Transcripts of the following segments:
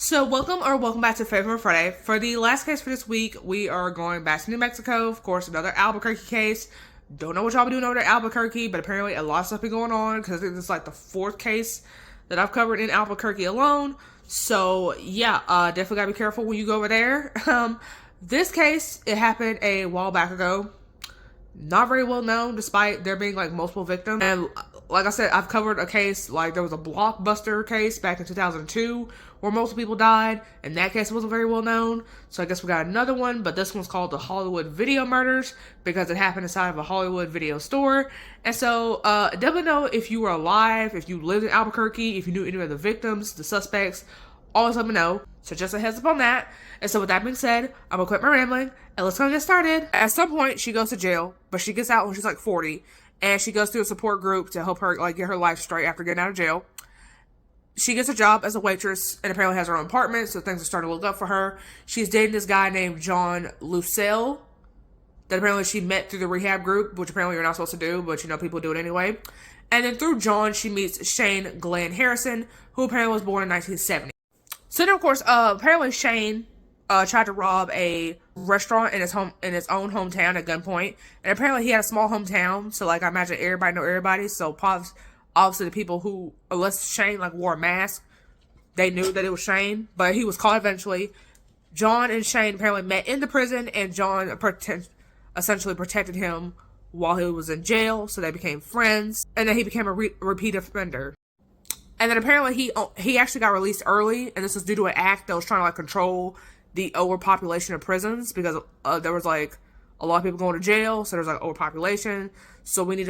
So welcome back to Favorite Friday. For the last case for this week, we are going back to New Mexico. Of course, another Albuquerque case. Don't know what y'all be doing over there at Albuquerque, but apparently a lot of stuff been going on because this is like the fourth case that I've covered in Albuquerque alone. So yeah, definitely gotta be careful when you go over there. This case, it happened a while back ago. Not very well known, despite there being like multiple victims. And like I said, I've covered a case, like there was a Blockbuster case back in 2002 where multiple people died, and that case wasn't very well known. So I guess we got another one, but this one's called the Hollywood Video Murders because it happened inside of a Hollywood video store. And so definitely know if you were alive, if you lived in Albuquerque, if you knew any of the victims, the suspects, always let me know. So just a heads up on that. And so with that being said, I'm gonna quit my rambling and let's go get started. At some point, she goes to jail, but she gets out when she's like 40, and she goes through a support group to help her like get her life straight after getting out of jail. She gets a job as a waitress and apparently has her own apartment, so things are starting to look up for her. She's dating this guy named John Lucille that apparently she met through the rehab group, which apparently you're not supposed to do, but you know, people do it anyway. And then through John, she meets Shane Glenn Harrison, who apparently was born in 1970. So then, of course, apparently Shane tried to rob a restaurant in his own hometown at gunpoint, and apparently he had a small hometown, so like I imagine everybody know everybody. So obviously the people who, unless Shane like wore a mask, they knew that it was Shane, but he was caught eventually. John and Shane apparently met in the prison, and John essentially protected him while he was in jail, so they became friends, and then he became a repeat offender. And then apparently he actually got released early, and this was due to an act that was trying to like control the overpopulation of prisons, because there was like a lot of people going to jail, so there's like overpopulation. So we're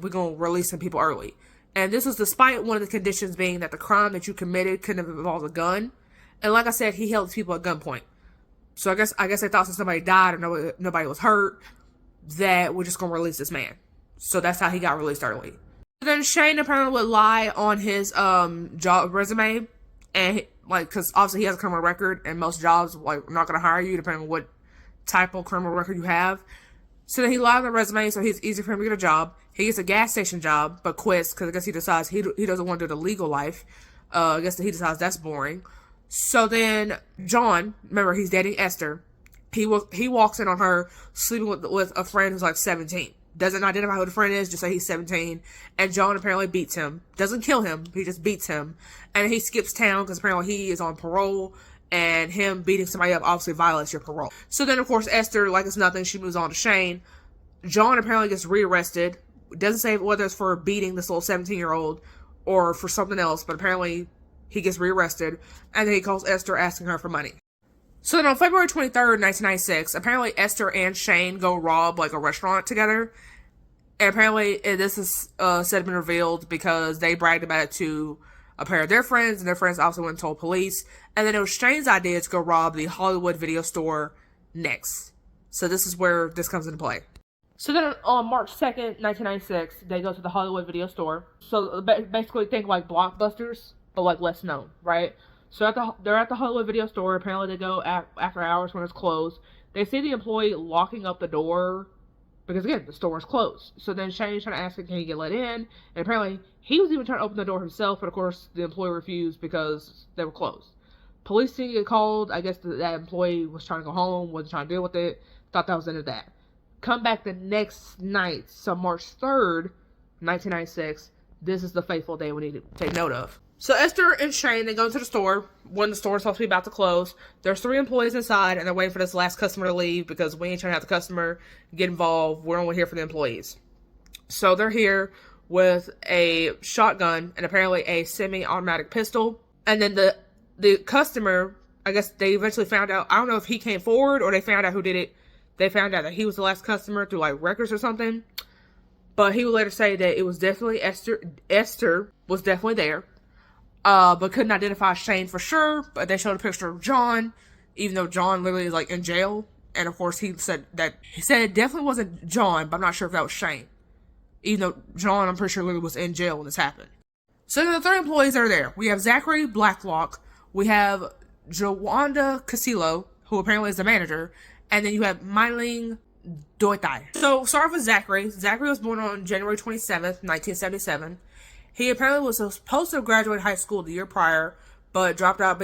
gonna release some people early. And this was despite one of the conditions being that the crime that you committed couldn't have involved a gun. And like I said, he held people at gunpoint. So I guess they thought since somebody died or nobody was hurt, that we're just gonna release this man. So that's how he got released early. Then Shane apparently would lie on his job resume, and because obviously he has a criminal record, and most jobs like are not gonna hire you depending on what type of criminal record you have. So then he lied on the resume, so it's easy for him to get a job. He gets a gas station job, but quits because I guess he decides he doesn't want to do the legal life. I guess he decides that's boring. So then John, remember he's dating Esther. He walks in on her sleeping with a friend who's like 17. Doesn't identify who the friend is, just say he's 17. And John apparently beats him. Doesn't kill him, he just beats him. And he skips town because apparently he is on parole. And him beating somebody up obviously violates your parole. So then, of course, Esther, like it's nothing, she moves on to Shane. John apparently gets rearrested. Doesn't say whether it's for beating this little 17-year-old or for something else, but apparently he gets rearrested. And then he calls Esther asking her for money. So then on February 23rd, 1996, apparently Esther and Shane go rob like a restaurant together. And apparently this is said to have been revealed because they bragged about it to a pair of their friends, and their friends also went and told police. And then it was Shane's idea to go rob the Hollywood video store next. So this is where this comes into play. So then on March 2nd, 1996, they go to the Hollywood video store. So basically think like Blockbusters, but like less known, right? So they're at the Hollywood video store. Apparently they go after hours when it's closed. They see the employee locking up the door because, again, the store is closed. So then Shane's trying to ask him, can he get let in? And apparently he was even trying to open the door himself, but of course the employee refused because they were closed. Police didn't get called. I guess that employee was trying to go home, wasn't trying to deal with it. Thought that was the end of that. Come back the next night, so March 3rd, 1996. This is the fateful day we need to take note of. So Esther and Shane, they go into the store when the store is supposed to be about to close. There's 3 employees inside, and they're waiting for this last customer to leave because we ain't trying to have the customer get involved. We're only here for the employees. So they're here with a shotgun and apparently a semi-automatic pistol. And then the customer, I guess they eventually found out, I don't know if he came forward or they found out who did it. They found out that he was the last customer through like records or something. But he would later say that it was definitely Esther. Esther was definitely there. But couldn't identify Shane for sure. But they showed a picture of John, even though John literally is like in jail. And of course he said it definitely wasn't John, but I'm not sure if that was Shane. Even though John, I'm pretty sure literally was in jail when this happened. So the 3 employees are there. We have Zachary Blacklock. We have Jawanda Casillo, who apparently is the manager. And then you have Mylene Doitai. So start with Zachary. Zachary was born on January 27th, 1977. He apparently was supposed to graduate high school the year prior, but dropped out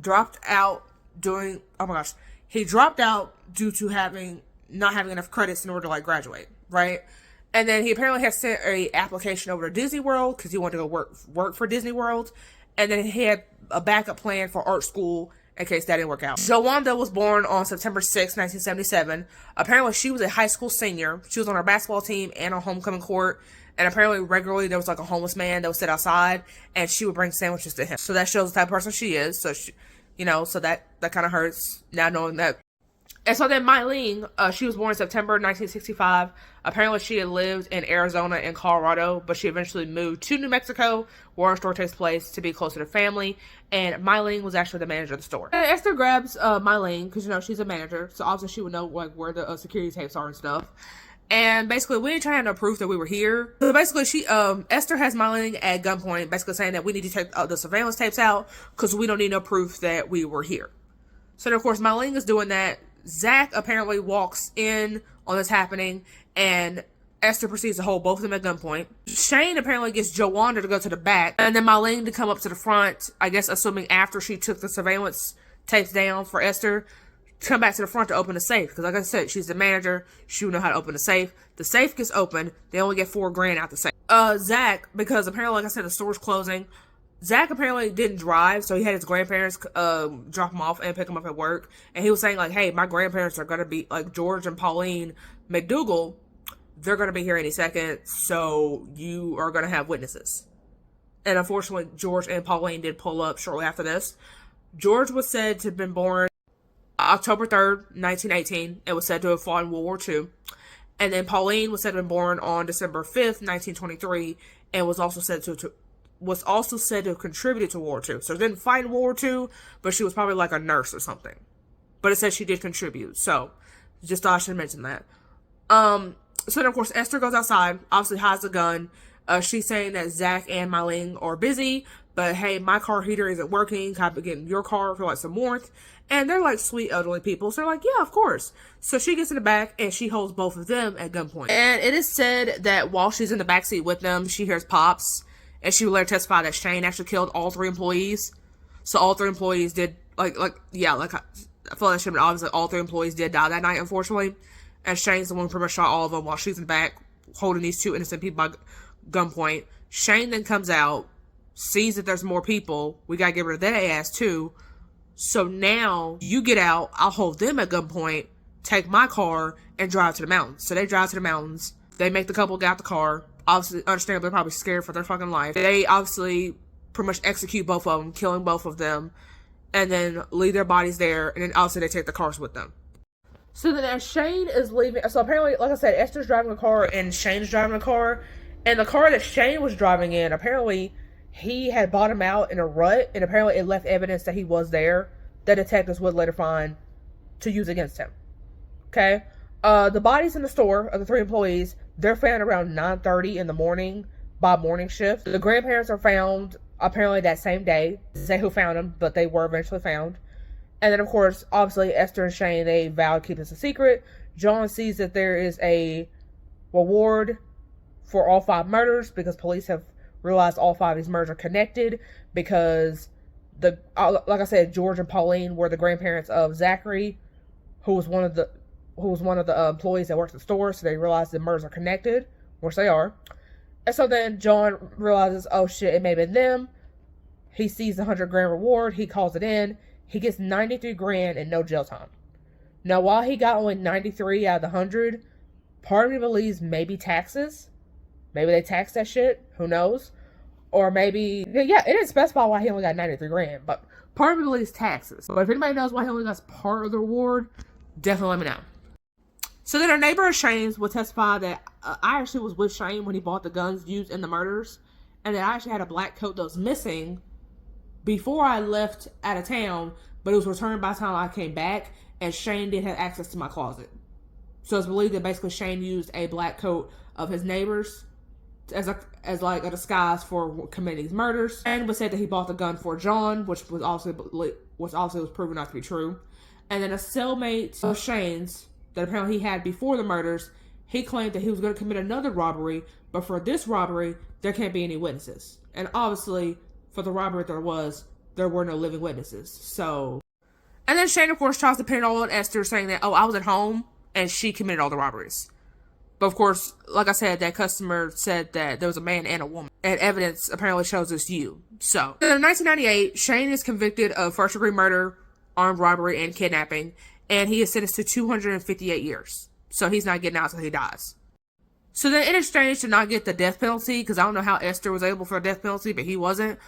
dropped out he dropped out due to not having enough credits in order to like graduate, right? And then he apparently had sent a application over to Disney World because he wanted to go work for Disney World, and then he had a backup plan for art school in case that didn't work out. Jawanda was born on September 6, 1977. Apparently, she was a high school senior. She was on our basketball team and on homecoming court. And apparently, regularly, there was like a homeless man that would sit outside, and she would bring sandwiches to him. So that shows the type of person she is. So, so that kind of hurts now knowing that. And so then Mylene, she was born in September 1965. Apparently, she had lived in Arizona and Colorado, but she eventually moved to New Mexico, where our store takes place, to be closer to family. And Mylene was actually the manager of the store. And Esther grabs Mylene, because, she's a manager, so obviously she would know like where the security tapes are and stuff. And basically, we didn't try to have no proof that we were here. So basically, Esther has Mylene at gunpoint, basically saying that we need to take the surveillance tapes out, because we don't need no proof that we were here. So, then, of course, Mylene is doing that. Zach apparently walks in on this happening, and Esther proceeds to hold both of them at gunpoint. Shane apparently gets Jawanda to go to the back, and then Mylene to come up to the front, I guess assuming after she took the surveillance tapes down for Esther, to come back to the front to open the safe. Because like I said, she's the manager, she would know how to open the safe. The safe gets opened, they only get $4,000 out the safe. Zach, because apparently, like I said, the store's closing, Zach apparently didn't drive, so he had his grandparents drop him off and pick him up at work. And he was saying, like, hey, my grandparents are going to be, like, George and Pauline McDougal, they're going to be here any second, so you are going to have witnesses. And unfortunately, George and Pauline did pull up shortly after this. George was said to have been born October 3rd, 1918, and was said to have fought in World War II. And then Pauline was said to have been born on December 5th, 1923, and was also said to have contributed to World War II. So she didn't fight in World War II, but she was probably like a nurse or something. But it says she did contribute. So just thought I should mention that. So then of course Esther goes outside, obviously hides the gun. She's saying that Zach and Mylene are busy, but hey, my car heater isn't working. Can I get in your car for like some warmth? And they're like sweet elderly people, so they're like, yeah, of course. So she gets in the back and she holds both of them at gunpoint. And it is said that while she's in the backseat with them, she hears pops. And she would later testify that Shane actually killed all 3 employees. So all 3 employees did, I feel like that should have been obvious. All 3 employees did die that night, unfortunately. And Shane's the one who pretty much shot all of them while she's in the back, holding these 2 innocent people by gunpoint. Shane then comes out, sees that there's more people. We gotta get rid of that ass too. So now, you get out, I'll hold them at gunpoint, take my car, and drive to the mountains. So they drive to the mountains. They make the couple get out the car. Obviously, understandably, they're probably scared for their fucking life. They obviously pretty much execute both of them, killing both of them, and then leave their bodies there, and then obviously they take the cars with them. So then as Shane is leaving, so apparently, like I said, Esther's driving a car, and Shane's driving a car, and the car that Shane was driving in, apparently, he had bottomed out in a rut, and apparently it left evidence that he was there, that detectives would later find to use against him. Okay? The bodies in the store of the 3 employees, they're found around 9:30 in the morning by morning shift. The grandparents are found apparently that same day. Say who found them, but they were eventually found. And then, of course, obviously, Esther and Shane, they vow to keep this a secret. John sees that there is a reward for all 5 murders because police have realized all 5 of these murders are connected because, like I said, George and Pauline were the grandparents of Zachary, who was one of the employees that worked at the store, so they realized the murders are connected, which they are. And so then John realizes, oh shit, it may have been them. He sees the $100,000 reward, he calls it in, he gets $93,000 and no jail time. Now, while he got only 93 out of the 100, part of me believes maybe taxes. Maybe they taxed that shit, who knows? Or maybe, yeah, it didn't specify why he only got $93,000, but part of me believes taxes. But if anybody knows why he only got part of the reward, definitely let me know. So then our neighbor Shane will testify that I actually was with Shane when he bought the guns used in the murders, and that I actually had a black coat that was missing before I left out of town, but it was returned by the time I came back, and Shane did have access to my closet. So it's believed that basically Shane used a black coat of his neighbor's as like a disguise for committing these murders, and was said that he bought the gun for John, which also was proven not to be true. And then a cellmate of Shane's that apparently he had before the murders, he claimed that he was going to commit another robbery, but for this robbery, there can't be any witnesses. And obviously, for the robbery there was, there were no living witnesses. So, and then Shane, of course, tries to pin it all on Esther, saying that, oh, I was at home and she committed all the robberies. But of course, like I said, that customer said that there was a man and a woman. And evidence apparently shows it's you. So, in 1998, Shane is convicted of first-degree murder, armed robbery, and kidnapping. And he is sentenced to 258 years. So he's not getting out until he dies. So then in exchange to not get the death penalty, because I don't know how Esther was able for a death penalty, but he wasn't,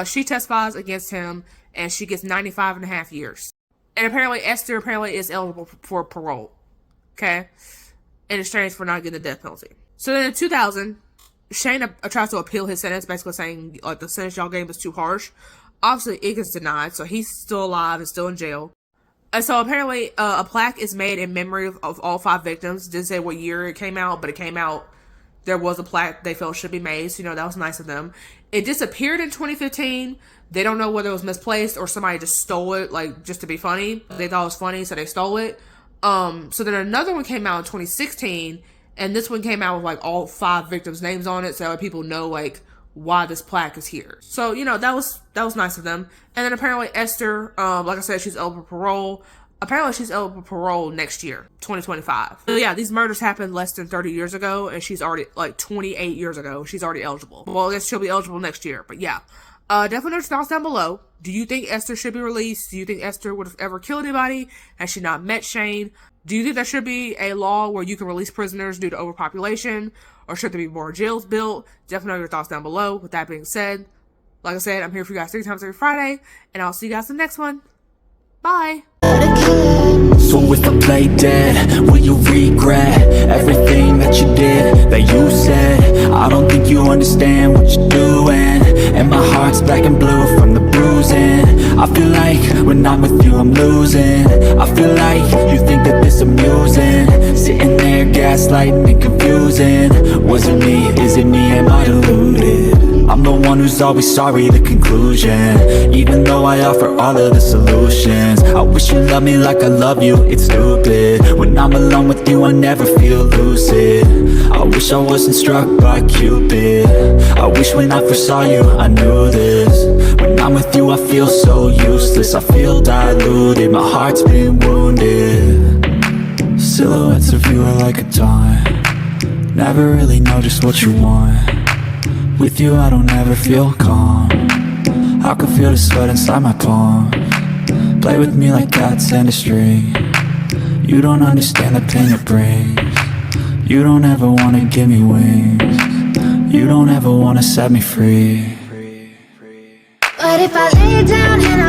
she testifies against him, and she gets 95 and a half years. And apparently Esther is eligible for parole. Okay? In exchange for not getting the death penalty. So then in 2000, Shane tries to appeal his sentence, basically saying, like, the sentence y'all gave was too harsh. Obviously, it gets denied, so he's still alive and still in jail. And so apparently, a plaque is made in memory of all 5 victims. Didn't say what year it came out, but it came out. There was a plaque they felt should be made, so, that was nice of them. It disappeared in 2015. They don't know whether it was misplaced or somebody just stole it, like, just to be funny. They thought it was funny, so they stole it. So then another one came out in 2016, and this one came out with, like, all 5 victims' names on it, so people know, like, why this plaque is here. So, that was nice of them. And then apparently Esther, like I said, she's eligible for parole. Apparently she's eligible for parole next year, 2025. So yeah, these murders happened less than 30 years ago, and she's already, like, 28 years ago, she's already eligible. Well, I guess she'll be eligible next year, but yeah. Definitely note your thoughts down below. Do you think Esther should be released? Do you think Esther would have ever killed anybody? Has she not met Shane? Do you think there should be a law where you can release prisoners due to overpopulation? Or should there be more jails built? Definitely know your thoughts down below. With that being said, like I said, I'm here for you guys 3 times every Friday. And I'll see you guys in the next one. Bye. So if I play dead, will you regret everything that you did, that you said? I don't think you understand what you're doing, and my heart's black and blue from the bruising. I feel like when I'm with you I'm losing. I feel like you think that this amusing, sitting there gaslighting and confusing. Was it me? Is it me? Am I deluded? I'm the one who's always sorry, the conclusion. Even though I offer all of the solutions, I wish you loved me like I love you, it's stupid. When I'm alone with you I never feel lucid. I wish I wasn't struck by Cupid. I wish when I first saw you I knew this. When I'm with you I feel so useless, I feel diluted, my heart's been wounded. Silhouettes of you are like a taunt, never really know just what you want. With you I don't ever feel calm, I can feel the sweat inside my palm. Play with me like cats and a string. You don't understand the pain it brings. You don't ever wanna give me wings. You don't ever wanna set me free. But if I lay down and